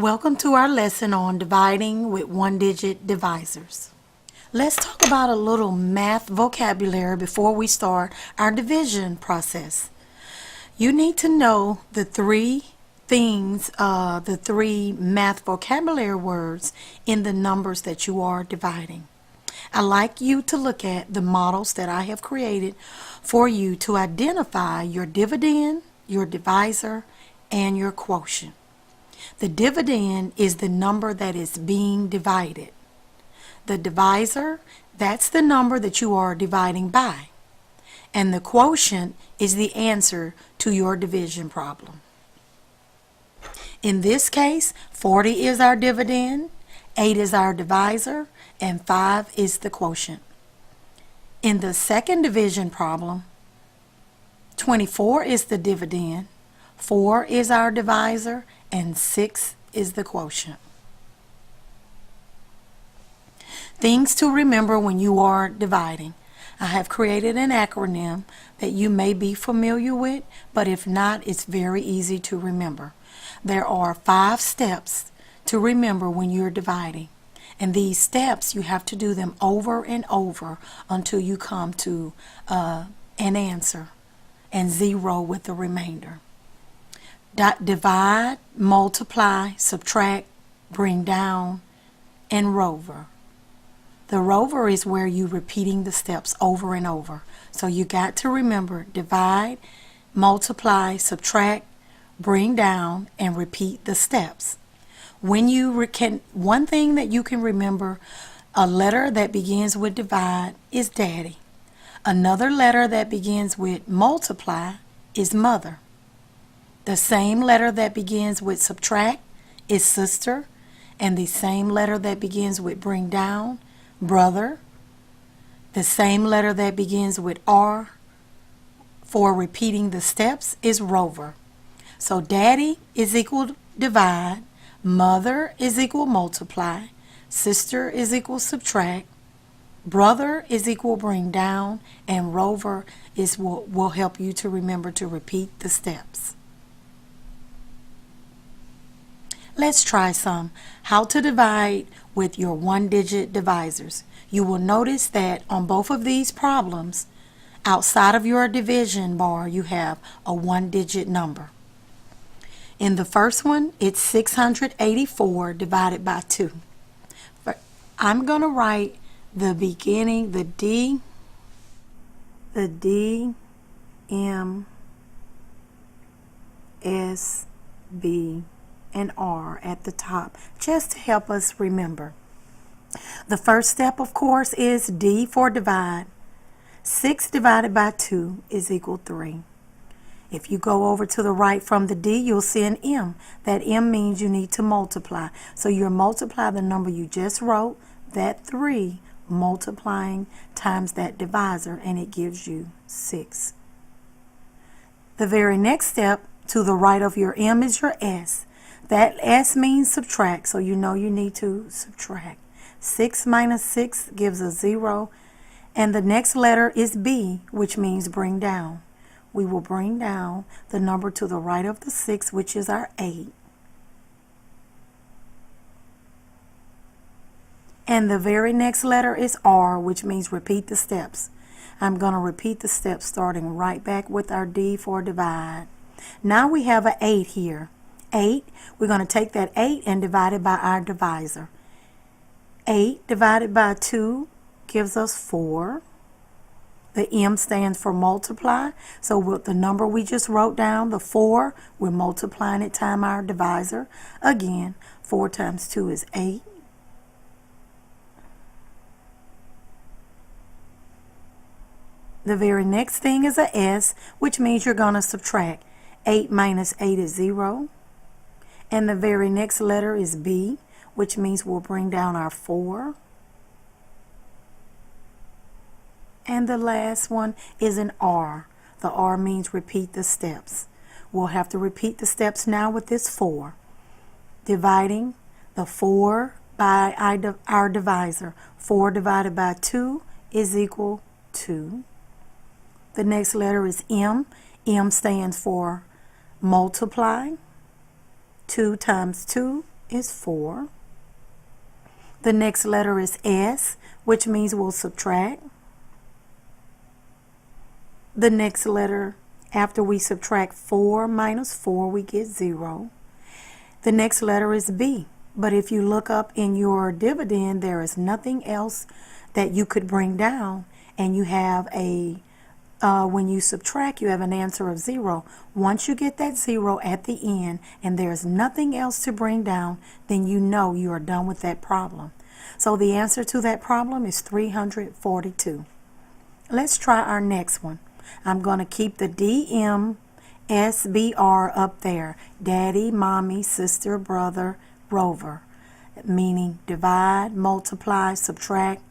Welcome to our lesson on dividing with one-digit divisors. Let's talk about a little math vocabulary before we start our division process. You need to know the three math vocabulary words in the numbers that you are dividing. I'd like you to look at the models that I have created for you to identify your dividend, your divisor, and your quotient. The dividend is the number that is being divided. The divisor, that's the number that you are dividing by. And the quotient is the answer to your division problem. In this case, 40 is our dividend, 8 is our divisor, and 5 is the quotient. In the second division problem, 24 is the dividend, 4 is our divisor, and 6 is the quotient. Things to remember when you are dividing. I have created an acronym that you may be familiar with, but if not, it's very easy to remember. There are 5 steps to remember when you're dividing. And these steps, you have to do them over and over until you come to an answer and zero with the remainder. Divide, multiply, subtract, bring down, and rover. The rover is where you're repeating the steps over and over. So you got to remember divide, multiply, subtract, bring down, and repeat the steps. One thing that you can remember, a letter that begins with divide is daddy. Another letter that begins with multiply is mother. The same letter that begins with subtract is sister, and the same letter that begins with bring down, brother. The same letter that begins with R for repeating the steps is rover. So daddy is equal divide, mother is equal multiply, sister is equal subtract, brother is equal bring down, and rover is what will help you to remember to repeat the steps. Let's try some. How to divide with your one-digit divisors. You will notice that on both of these problems, outside of your division bar, you have a one-digit number. In the first one, it's 684 divided by 2. I'm going to write the beginning, the D, M, S, B, and R at the top, just to help us remember. The first step, of course, is D for divide. 6 divided by 2 is equal 3. If you go over to the right from the D, you'll see an M. That M means you need to multiply. So you'll multiply the number you just wrote, that 3, multiplying times that divisor, and it gives you 6. The very next step to the right of your M is your S. That S means subtract, so you know you need to subtract. 6 minus 6 gives a 0, and the next letter is B, which means bring down. We will bring down the number to the right of the 6, which is our 8. And the very next letter is R, which means repeat the steps. I'm going to repeat the steps starting right back with our D for divide. Now we have an 8 here. 8, we're going to take that 8 and divide it by our divisor. 8 divided by 2 gives us 4. The M stands for multiply, so with the number we just wrote down, the 4, we're multiplying it times our divisor. Again, 4 times 2 is 8. The very next thing is a S, which means you're going to subtract. 8 minus 8 is 0. And the very next letter is B, which means we'll bring down our 4. And the last one is an R. The R means repeat the steps. We'll have to repeat the steps now with this 4. Dividing the 4 by our divisor. 4 divided by 2 is equal 2. The next letter is M. M stands for multiply. 2 times 2 is 4. The next letter is S, which means we'll subtract. The next letter, after we subtract 4 minus 4, we get 0. The next letter is B. But if you look up in your dividend, there is nothing else that you could bring down, and you have when you subtract, you have an answer of 0. Once you get that 0 at the end and there's nothing else to bring down, then you know you are done with that problem. So the answer to that problem is 342. Let's try our next one. I'm going to keep the DM, SBR up there. Daddy, mommy, sister, brother, rover. Meaning divide, multiply, subtract,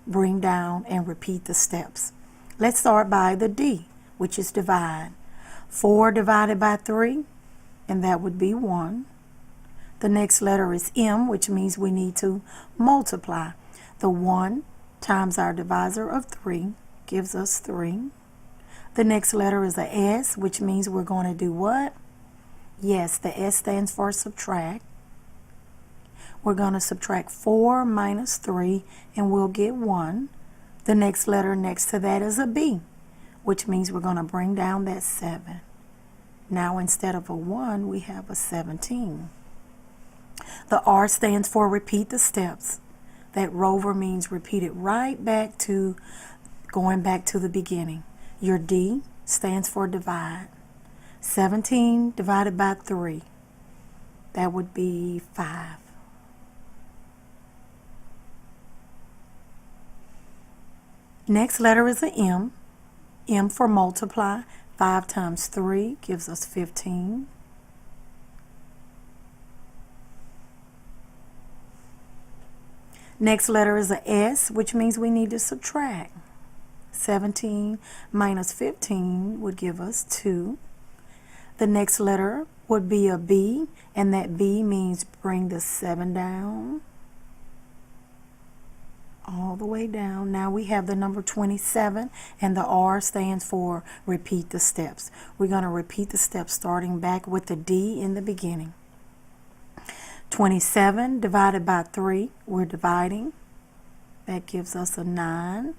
bring down, and repeat the steps. Let's start by the D, which is divide. 4 divided by 3, and that would be 1. The next letter is M, which means we need to multiply. The 1 times our divisor of 3 gives us 3. The next letter is a S, which means we're going to do what? Yes, the S stands for subtract. We're going to subtract 4 minus 3, and we'll get 1. The next letter next to that is a B, which means we're going to bring down that 7. Now instead of a 1, we have a 17. The R stands for repeat the steps. That rover means repeat it right back to going back to the beginning. Your D stands for divide. 17 divided by 3. That would be 5. Next letter is an M. M for multiply. 5 times 3 gives us 15. Next letter is a S, which means we need to subtract. 17 minus 15 would give us 2. The next letter would be a B, and that B means bring the 7 down. All the way down. Now we have the number 27, and the R stands for repeat the steps. We're going to repeat the steps starting back with the D in the beginning. 27 divided by 3, we're dividing. That gives us a 9.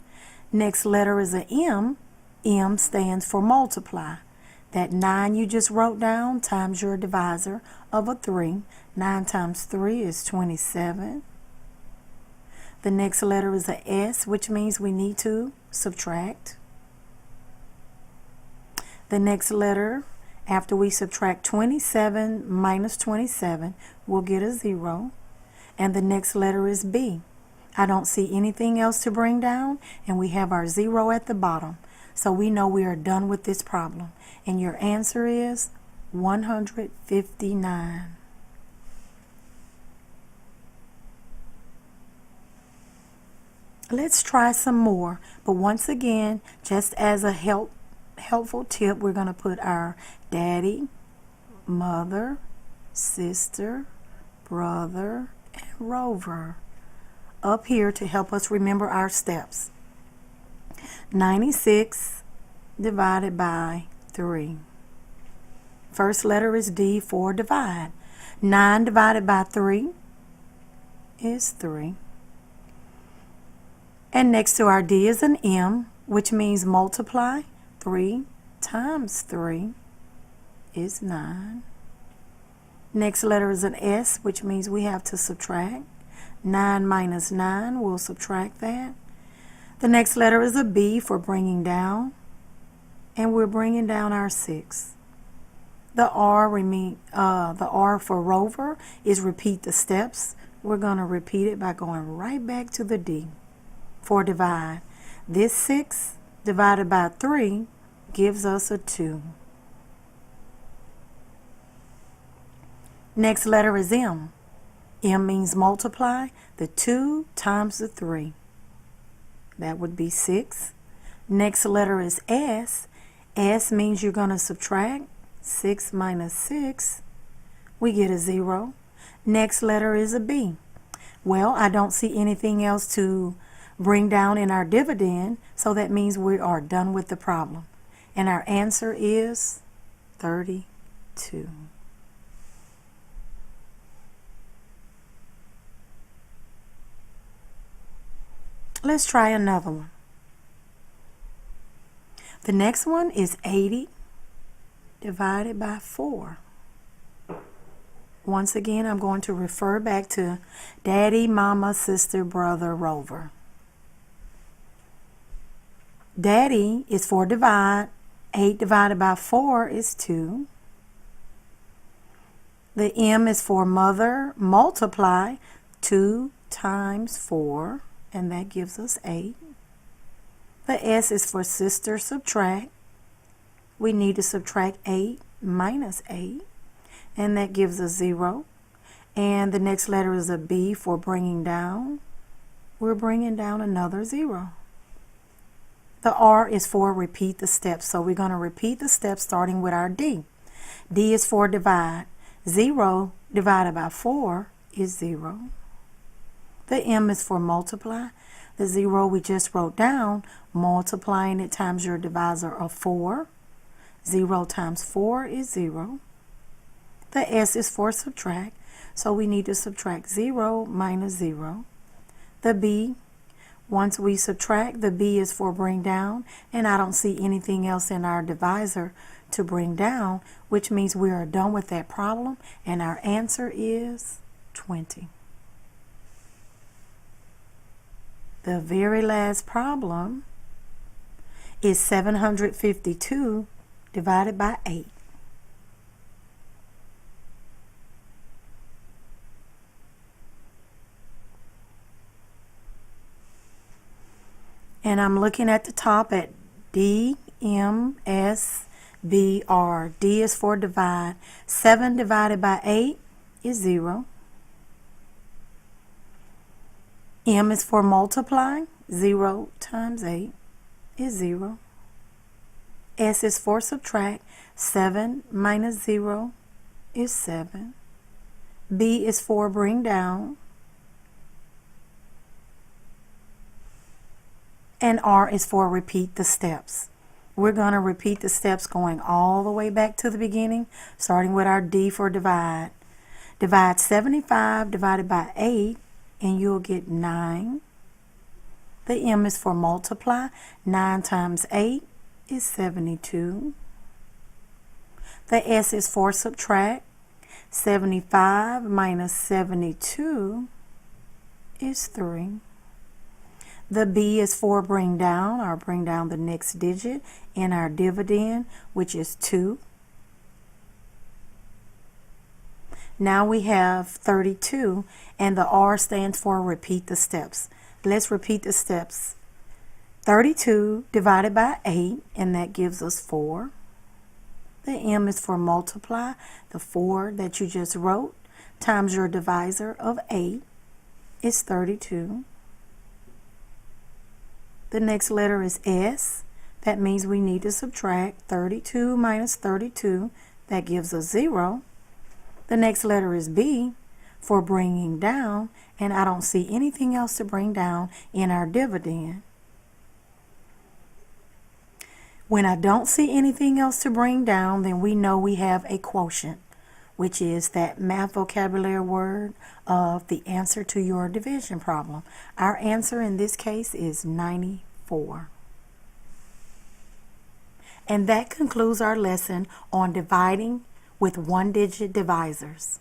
Next letter is an M. M stands for multiply. That 9 you just wrote down times your divisor of a 3. 9 times 3 is 27. The next letter is a S, which means we need to subtract. The next letter, after we subtract 27 minus 27, we'll get a 0. And the next letter is B. I don't see anything else to bring down, and we have our 0 at the bottom. So we know we are done with this problem. And your answer is 159. Let's try some more, but once again, just as a helpful tip, we're going to put our daddy, mother, sister, brother, and rover up here to help us remember our steps. 96 divided by 3. First letter is D for divide. 9 divided by 3 is 3. And next to our D is an M, which means multiply. 3 times 3 is 9. Next letter is an S, which means we have to subtract. 9 minus 9, we'll subtract that. The next letter is a B for bringing down, and we're bringing down our 6. The R for rover is repeat the steps. We're going to repeat it by going right back to the D. For divide. This 6 divided by 3 gives us a 2. Next letter is M. M means multiply. The 2 times the 3. That would be 6. Next letter is S. S means you're going to subtract. 6 minus 6. We get a 0. Next letter is a B. Well, I don't see anything else to bring down in our dividend, so that means we are done with the problem. And our answer is 32. Let's try another one. The next one is 80 divided by 4. Once again, I'm going to refer back to Daddy, Mama, Sister, Brother, Rover. Daddy is for divide. 8 divided by 4 is 2. The M is for mother, multiply. 2 times 4, and that gives us 8. The S is for sister, subtract. We need to subtract 8 minus 8, and that gives us 0. And the next letter is a B for bringing down. We're bringing down another 0. The R is for repeat the steps, so we're going to repeat the steps starting with our D. D is for divide. 0 divided by 4 is 0. The M is for multiply. The 0 we just wrote down, multiplying it times your divisor of 4. 0 times 4 is 0. The S is for subtract, so we need to subtract 0 minus 0. The B, once we subtract, the B is for bring down, and I don't see anything else in our divisor to bring down, which means we are done with that problem, and our answer is 20. The very last problem is 752 divided by 8. And I'm looking at the top at D, M, S, B, R. D is for divide. 7 divided by 8 is 0. M is for multiply. 0 times 8 is 0. S is for subtract. 7 minus 0 is 7. B is for bring down. And R is for repeat the steps. We're going to repeat the steps going all the way back to the beginning, starting with our D for divide. Divide 75 divided by 8, and you'll get 9. The M is for multiply. 9 times 8 is 72. The S is for subtract. 75 minus 72 is 3. The B is for bring down, or bring down the next digit in our dividend, which is 2. Now we have 32, and the R stands for repeat the steps. Let's repeat the steps. 32 divided by 8, and that gives us 4. The M is for multiply, the 4 that you just wrote, times your divisor of 8 is 32. The next letter is S. That means we need to subtract 32 minus 32. That gives us 0. The next letter is B for bringing down, and I don't see anything else to bring down in our dividend. When I don't see anything else to bring down, then we know we have a quotient, which is that math vocabulary word of the answer to your division problem. Our answer in this case is 94. And that concludes our lesson on dividing with one-digit divisors.